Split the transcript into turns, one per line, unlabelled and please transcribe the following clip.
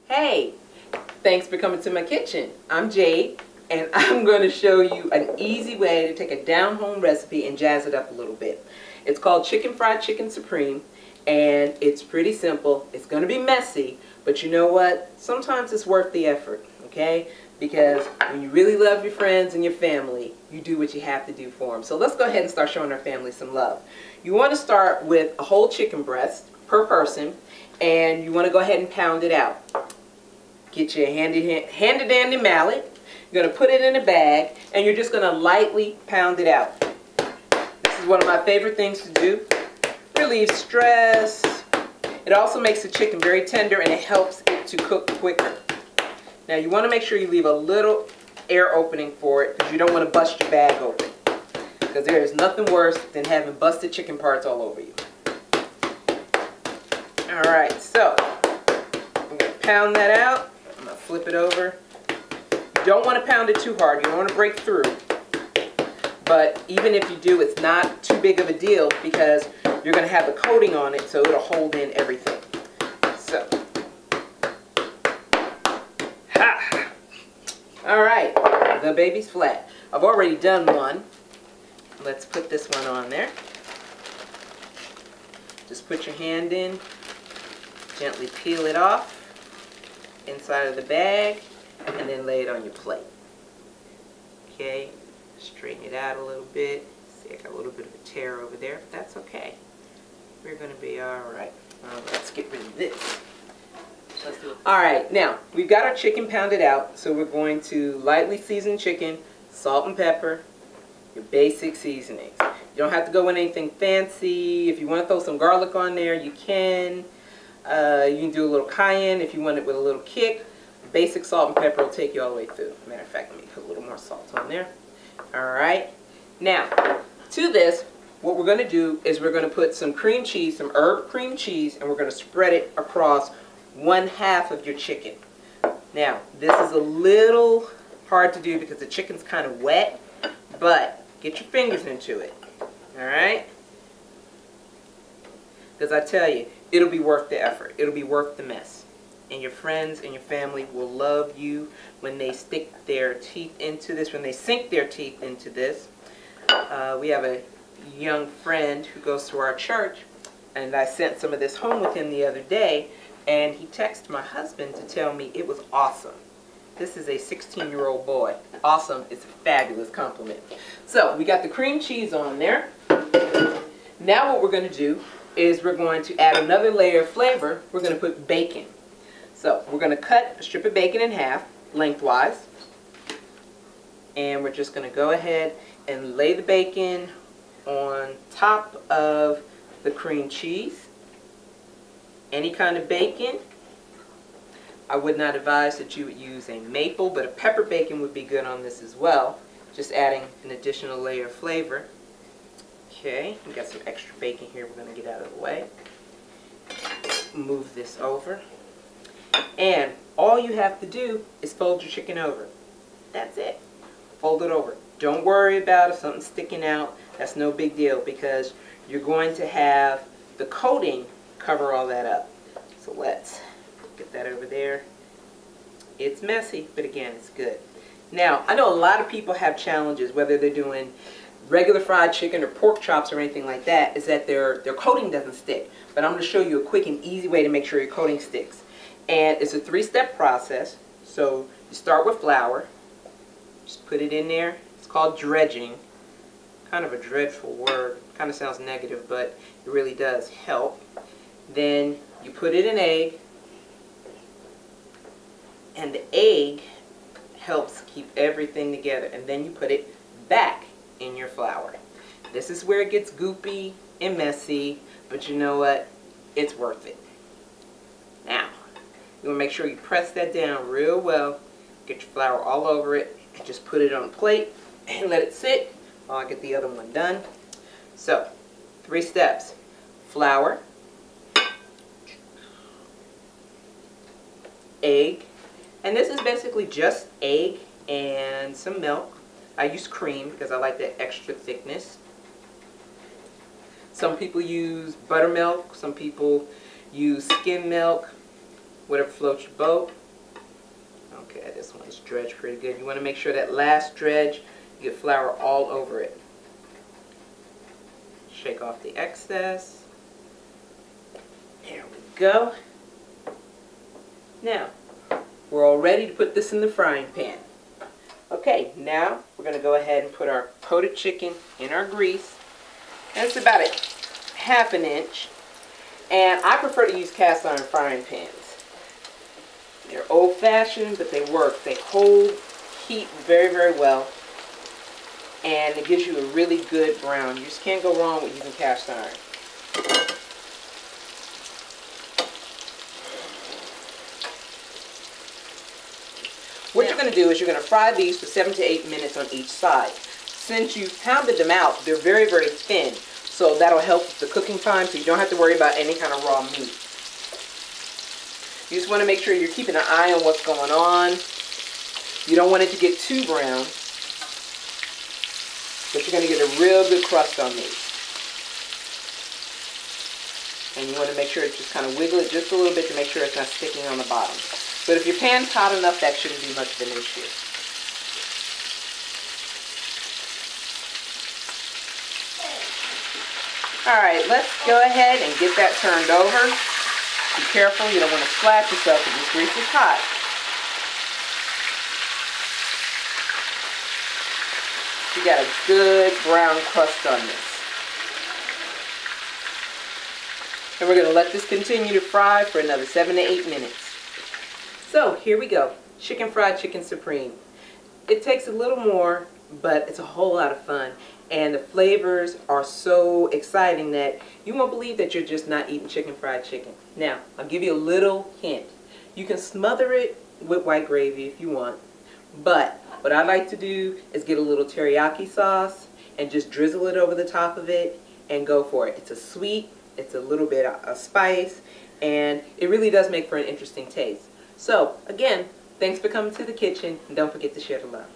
Hey, thanks for coming to my kitchen. I'm Jade, and I'm going to show you an easy way to take a down-home recipe and jazz it up a little bit. It's called Fried Chicken Supreme, and it's pretty simple. It's going to be messy, but you know what? Sometimes it's worth the effort, okay? Because when you really love your friends and your family, you do what you have to do for them. So let's go ahead and start showing our family some love. You want to start with a whole chicken breast per person, and you want to go ahead and pound it out. Get your handy dandy mallet. You're going to put it in a bag, and you're just going to lightly pound it out. This is one of my favorite things to do. Relieves stress. It also makes the chicken very tender, and it helps it to cook quicker. Now you want to make sure you leave a little air opening for it, because you don't want to bust your bag open. Because there is nothing worse than having busted chicken parts all over you. Alright, so I'm going to pound that out. I'm going to flip it over. You don't want to pound it too hard. You don't want to break through. But even if you do, it's not too big of a deal because you're going to have the coating on it, so it'll hold in everything. So, ha! Alright, the baby's flat. I've already done one. Let's put this one on there. Just put your hand in. Gently peel it off inside of the bag and then lay it on your plate. Okay, straighten it out a little bit. See, I got a little bit of a tear over there, but that's okay. We're going to be alright. Let's get rid of this. Alright, now we've got our chicken pounded out, so we're going to lightly season chicken, salt and pepper, your basic seasonings. You don't have to go with anything fancy. If you want to throw some garlic on there, you can. You can do a little cayenne if you want it with a little kick. Basic salt and pepper will take you all the way through. Matter of fact, let me put a little more salt on there. Alright. Now, to this, what we're going to do is we're going to put some cream cheese, some herb cream cheese, and we're going to spread it across 1/2 of your chicken. Now, this is a little hard to do because the chicken's kind of wet, but get your fingers into it. Alright? Because I tell you, it'll be worth the effort. It'll be worth the mess. And your friends and your family will love you when they stick their teeth into this, when they sink their teeth into this. We have a young friend who goes to our church, and I sent some of this home with him the other day, and he texted my husband to tell me it was awesome. This is a 16-year-old boy. Awesome. It's a fabulous compliment. So, we got the cream cheese on there. Now what we're going to do is we're going to add another layer of flavor. We're going to put bacon. So we're going to cut a strip of bacon in half, lengthwise. And we're just going to go ahead and lay the bacon on top of the cream cheese. Any kind of bacon. I would not advise that you would use a maple, but a pepper bacon would be good on this as well. Just adding an additional layer of flavor. Okay, we got some extra bacon here we're going to get out of the way. Move this over. And all you have to do is fold your chicken over. That's it. Fold it over. Don't worry about if something's sticking out. That's no big deal because you're going to have the coating cover all that up. So let's get that over there. It's messy, but again, it's good. Now, I know a lot of people have challenges, whether they're doing regular fried chicken or pork chops or anything like that, is that their coating doesn't stick. But I'm going to show you a quick and easy way to make sure your coating sticks. And it's a 3-step process. So you start with flour. Just put it in there. It's called dredging. Kind of a dreadful word. Kind of sounds negative, but it really does help. Then you put in an egg. And the egg helps keep everything together. And then you put it back in your flour. This is where it gets goopy and messy, but you know what? It's worth it. Now, you want to make sure you press that down real well. Get your flour all over it, and just put it on a plate and let it sit while I get the other one done. So, 3 steps. Flour, egg, and this is basically just egg and some milk. I use cream because I like that extra thickness. Some people use buttermilk, some people use skim milk, whatever floats your boat. Okay, this one's dredged pretty good. You want to make sure that last dredge, you get flour all over it. Shake off the excess. There we go. Now, we're all ready to put this in the frying pan. Okay, now we're going to go ahead and put our coated chicken in our grease. And it's about a ½ inch. And I prefer to use cast iron frying pans. They're old-fashioned, but they work. They hold heat very, very well. And it gives you a really good brown. You just can't go wrong with using cast iron. What you're going to do is you're going to fry these for 7 to 8 minutes on each side. Since you've pounded them out, they're very, very thin. So that'll help with the cooking time, so you don't have to worry about any kind of raw meat. You just want to make sure you're keeping an eye on what's going on. You don't want it to get too brown, but you're going to get a real good crust on these. And you want to make sure it's just kind of wiggle it just a little bit to make sure it's not sticking on the bottom. But if your pan's hot enough, that shouldn't be much of an issue. Alright, let's go ahead and get that turned over. Be careful, you don't want to splash yourself because this grease is hot. You got a good brown crust on this. And we're going to let this continue to fry for another 7 to 8 minutes. So here we go, chicken fried chicken supreme. It takes a little more, but it's a whole lot of fun. And the flavors are so exciting that you won't believe that you're just not eating chicken fried chicken. Now, I'll give you a little hint. You can smother it with white gravy if you want. But what I like to do is get a little teriyaki sauce and just drizzle it over the top of it and go for it. It's a sweet, it's a little bit of spice, and it really does make for an interesting taste. So, again, thanks for coming to the kitchen, and don't forget to share the love.